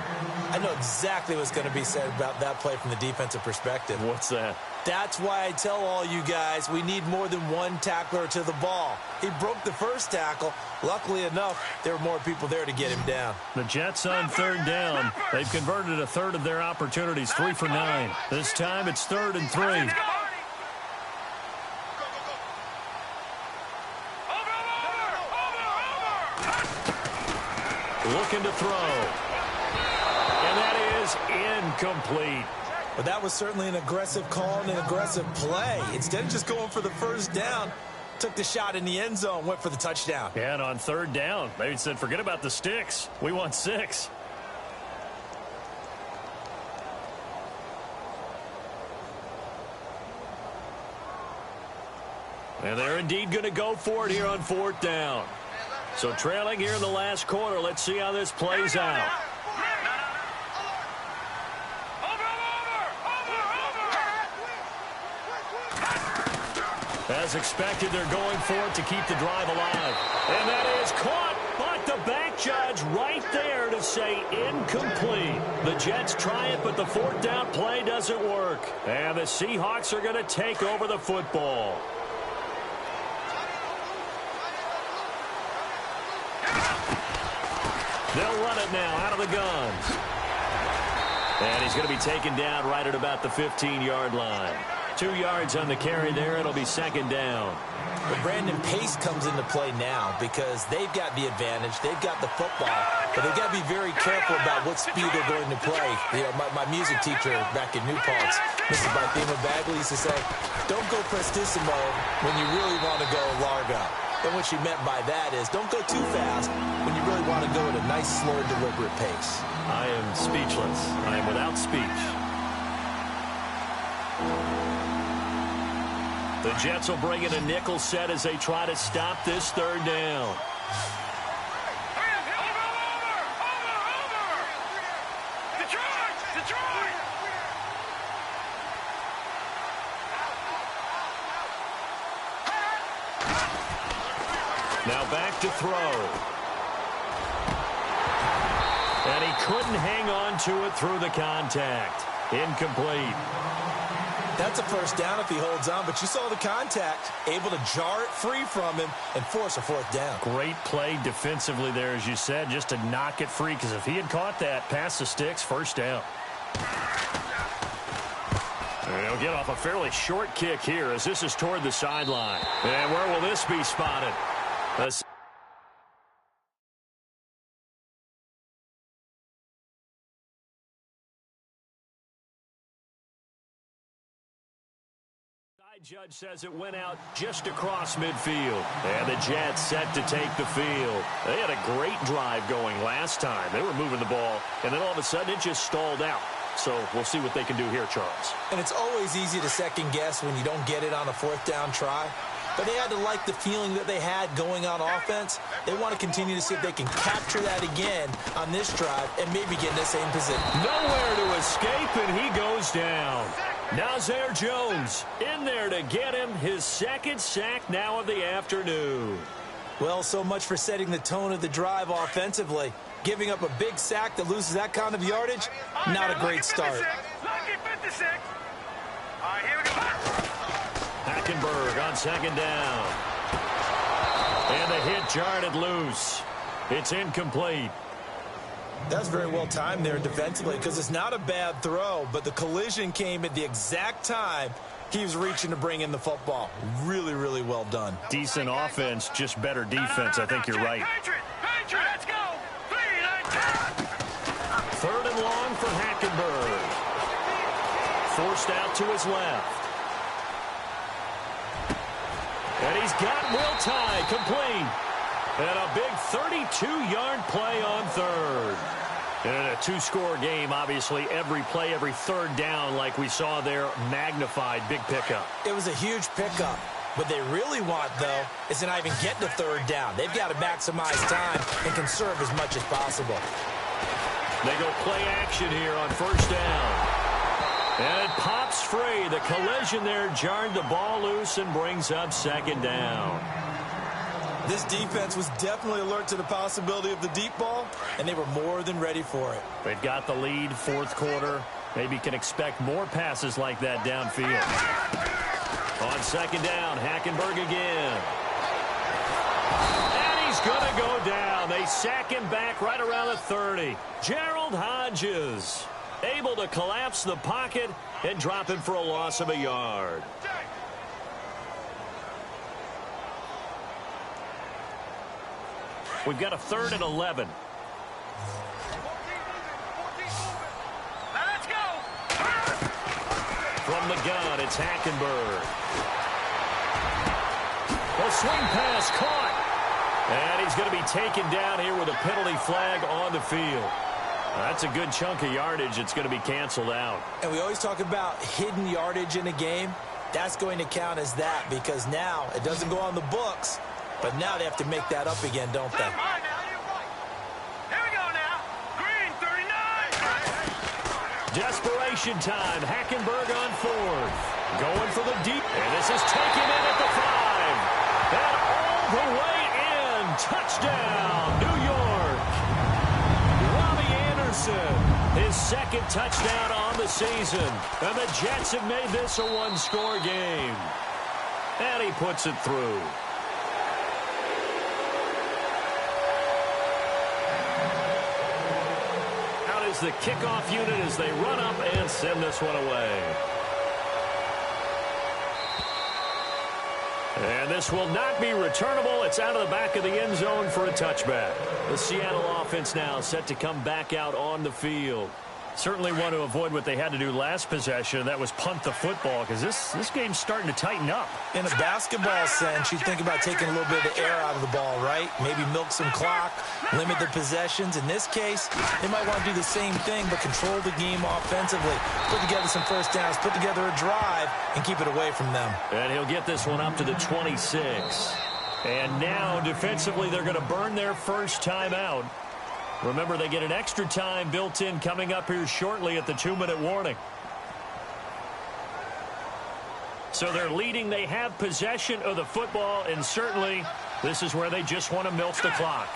I know exactly what's going to be said about that play from the defensive perspective. What's that? That's why I tell all you guys we need more than one tackler to the ball. He broke the first tackle. Luckily enough, there were more people there to get him down. The Jets on 3rd down. They've converted a third of their opportunities, 3 for 9. This time it's 3rd and 3. Looking to throw. And that is incomplete. But that was certainly an aggressive call and an aggressive play. Instead of just going for the first down, took the shot in the end zone, went for the touchdown. And on 3rd down, they said, forget about the sticks. We want 6. And they're indeed going to go for it here on 4th down. So trailing here in the last quarter. Let's see how this plays out. As expected, they're going for it to keep the drive alive. And that is caught, but the back judge right there to say incomplete. The Jets try it, but the fourth down play doesn't work. And the Seahawks are going to take over the football. They'll run it now out of the gun. And he's going to be taken down right at about the 15-yard line. 2 yards on the carry there. It'll be second down. But Brandon, pace comes into play now because they've got the advantage. They've got the football, but they've got to be very careful about what speed they're going to play. You know, my music teacher back in New Paltz, Mrs. Bythema Bagley, used to say, don't go prestissimo when you really want to go largo. And what she meant by that is don't go too fast when you really want to go at a nice, slow, deliberate pace. I am speechless. I am without speech. The Jets will bring in a nickel set as they try to stop this third down. Now back to throw. And he couldn't hang on to it through the contact. Incomplete. That's a first down if he holds on, but you saw the contact, able to jar it free from him and force a fourth down. Great play defensively there, as you said, just to knock it free, because if he had caught that, past the sticks, first down. And he'll get off a fairly short kick here as this is toward the sideline. And where will this be spotted? Judge says it went out just across midfield. And the Jets set to take the field. They had a great drive going last time. They were moving the ball, and then all of a sudden it just stalled out. So we'll see what they can do here, Charles. And it's always easy to second guess when you don't get it on a fourth down try. But they had to like the feeling that they had going on offense. They want to continue to see if they can capture that again on this drive and maybe get in the same position. Nowhere to escape, and he goes down. Nazir Jones in there to get him his second sack now of the afternoon. Well, so much for setting the tone of the drive offensively. Giving up a big sack that loses that kind of yardage, not a great start. Lucky 56. All right, here we go. Hackenberg on second down. And the hit jarred it loose. It's incomplete. That's very well timed there defensively because it's not a bad throw, but the collision came at the exact time he was reaching to bring in the football. Really, really well done. Decent offense, just better defense. I think you're right. Patriot, let's go. 3rd and long for Hackenberg. Forced out to his left. And he's got Will Tye complete. And a big 32-yard play on third. And in a two-score game, obviously, every play, every third down, like we saw there, magnified, big pickup. It was a huge pickup. What they really want, though, is to not even get to third down. They've got to maximize time and conserve as much as possible. They go play action here on first down. And it pops free. The collision there jarred the ball loose and brings up second down. This defense was definitely alert to the possibility of the deep ball, and they were more than ready for it. They've got the lead, fourth quarter. Maybe can expect more passes like that downfield. On second down, Hackenberg again. And he's going to go down. They sack him back right around the 30. Gerald Hodges able to collapse the pocket and drop him for a loss of a yard. We've got a 3rd and 11. Let's go. From the gun, it's Hackenberg. A swing pass caught. And he's going to be taken down here with a penalty flag on the field. That's a good chunk of yardage. It's going to be canceled out. And we always talk about hidden yardage in a game. That's going to count as that because now it doesn't go on the books. But now they have to make that up again, don't they? Here we go now. Green 39. Desperation time. Hackenberg on 4th. Going for the deep. And this is taken in at the 5. And all the way in. Touchdown, New York. Robbie second touchdown on the season. And the Jets have made this a one-score game. And he puts it through. Out is the kickoff unit as they run up and send this one away. And this will not be returnable. It's out of the back of the end zone for a touchback. The Seattle offense now set to come back out on the field. Certainly want to avoid what they had to do last possession. That was punt the football, because this game's starting to tighten up. In a basketball sense, you think about taking a little bit of the air out of the ball, right? Maybe milk some clock, limit the possessions. In this case, they might want to do the same thing, but control the game offensively. Put together some first downs, put together a drive, and keep it away from them. And he'll get this one up to the 26. And now, defensively, they're going to burn their first timeout. Remember, they get an extra time built in coming up here shortly at the 2-minute warning. So they're leading. They have possession of the football, and certainly this is where they just want to milk the clock.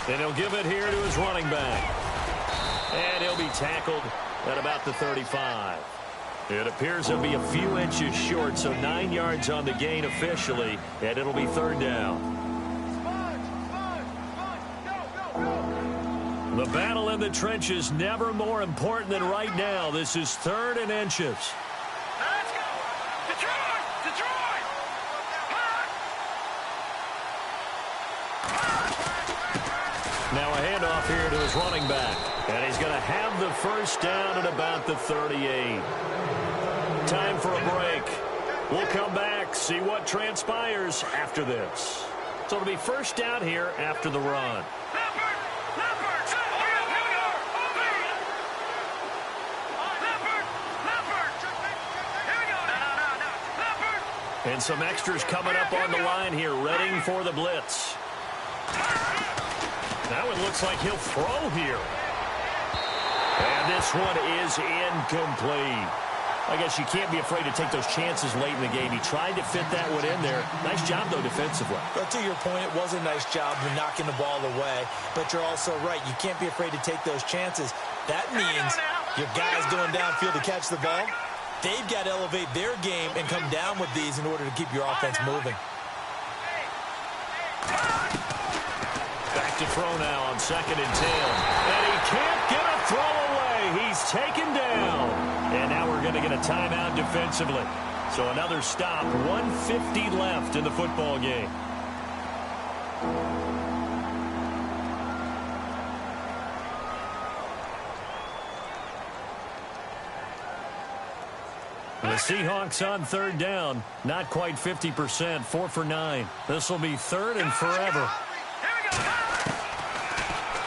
And he'll give it here to his running back. And he'll be tackled at about the 35. It appears he'll be a few inches short, so 9 yards on the gain officially, and it'll be third down. The battle in the trenches never more important than right now. This is 3rd and inches. Let's go! Detroit! Detroit! Now a handoff here to his running back. And he's going to have the first down at about the 38. Time for a break. We'll come back, see what transpires after this. So it'll be first down here after the run. And some extras coming up on the line here, readying for the blitz. Now it looks like he'll throw here. And this one is incomplete. I guess you can't be afraid to take those chances late in the game. He tried to fit that one in there. Nice job, though, defensively. But to your point, it was a nice job of knocking the ball away. But you're also right. You can't be afraid to take those chances. That means your guys going downfield to catch the ball, they've got to elevate their game and come down with these in order to keep your offense moving. Back to throw now on 2nd and 10. And he can't get a throw away. He's taken down. And now we're going to get a timeout defensively. So another stop. 1:50 left in the football game. The Seahawks on 3rd down. Not quite 50%. 4 for 9. This will be 3rd and forever.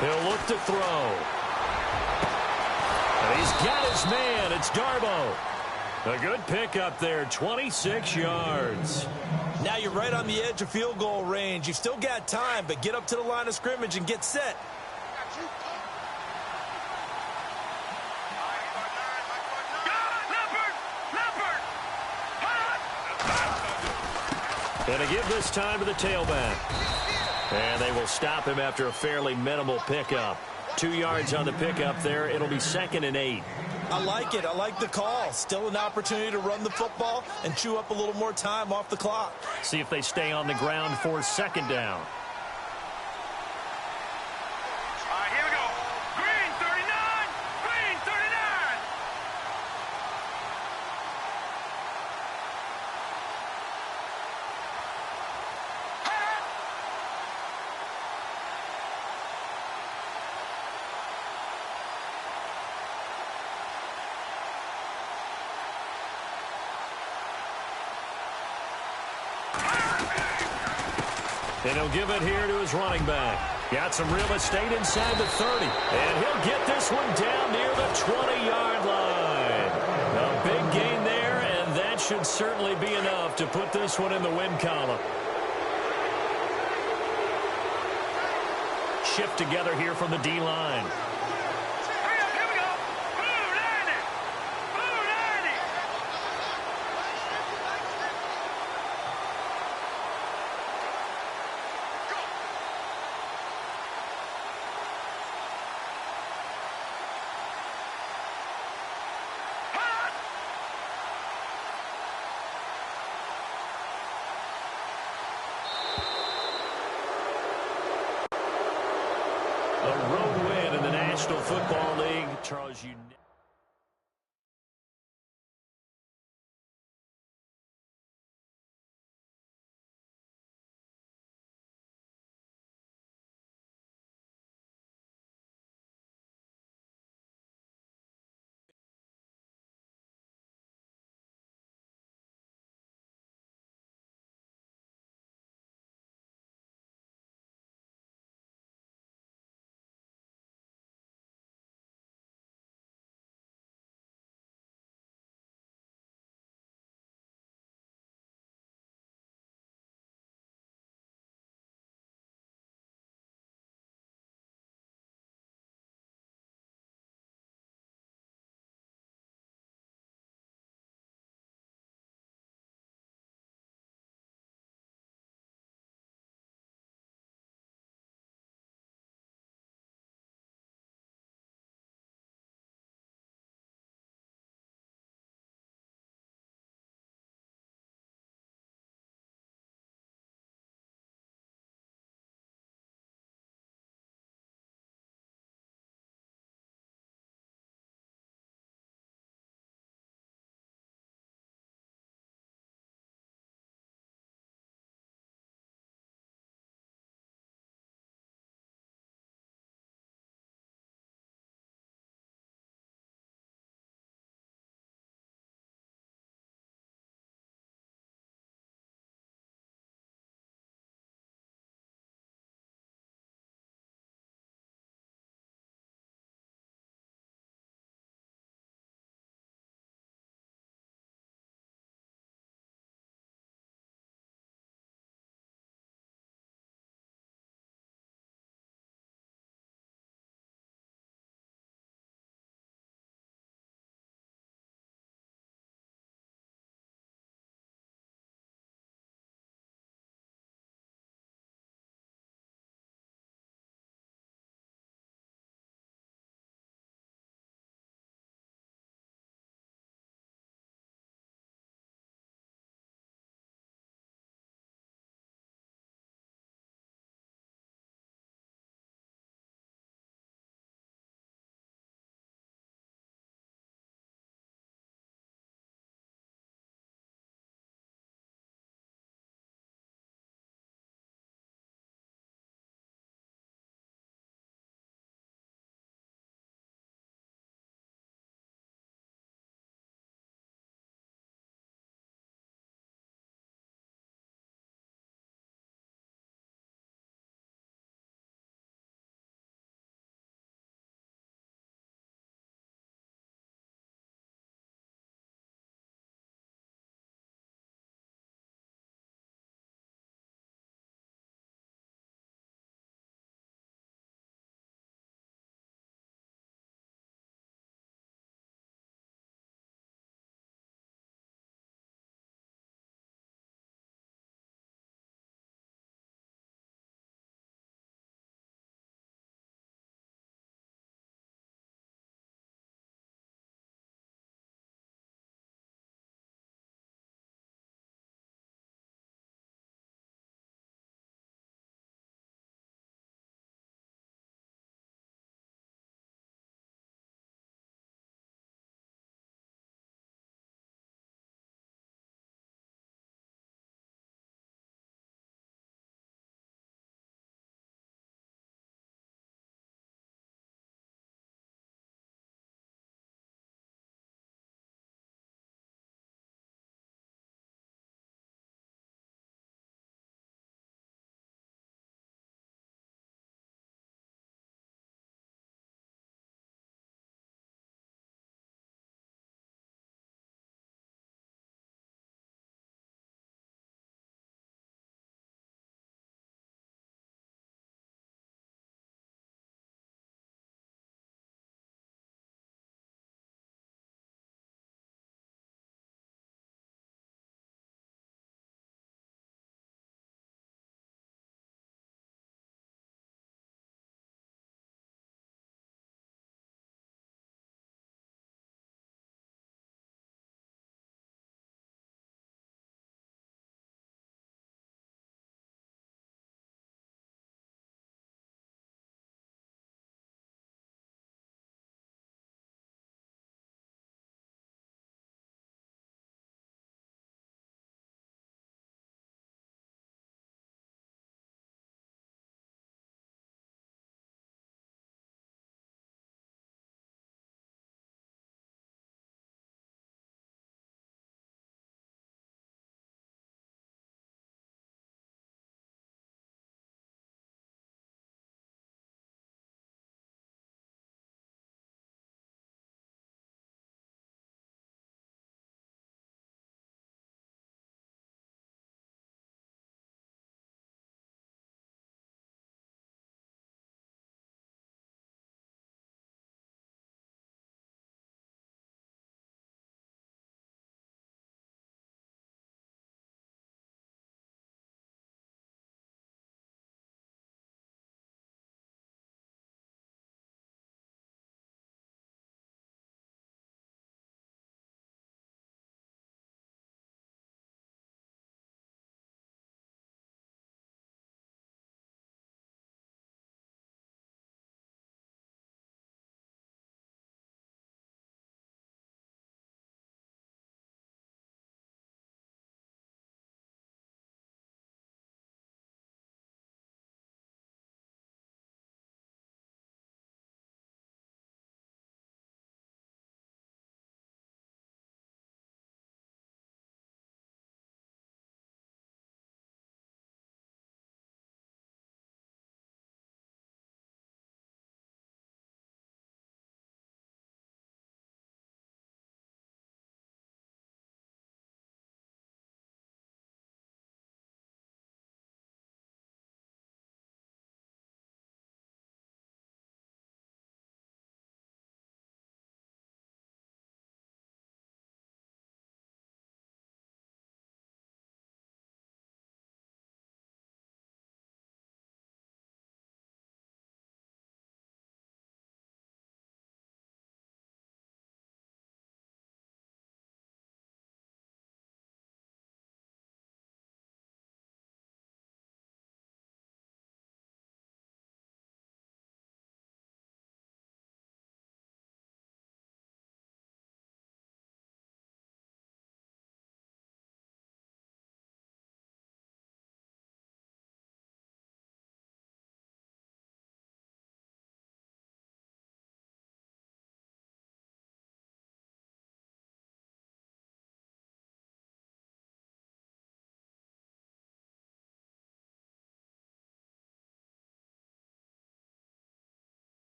He'll look to throw. And he's got his man. It's Darboh. A good pickup there. 26 yards. Now you're right on the edge of field goal range. You've still got time, but get up to the line of scrimmage and get set. Going to give this time to the tailback. And they will stop him after a fairly minimal pickup. 2 yards on the pickup there. It'll be 2nd and 8. I like it. I like the call. Still an opportunity to run the football and chew up a little more time off the clock. See if they stay on the ground for 2nd down. All right, here we go. Green 39. Green 39. And he'll give it here to his running back. Got some real estate inside the 30. And he'll get this one down near the 20-yard line. A big gain there, and that should certainly be enough to put this one in the win column. shift together here from the D-line. Hurry up, here we go. Blue 90. Blue 90. Go. Hot. A road win in the National Football League. Charles, you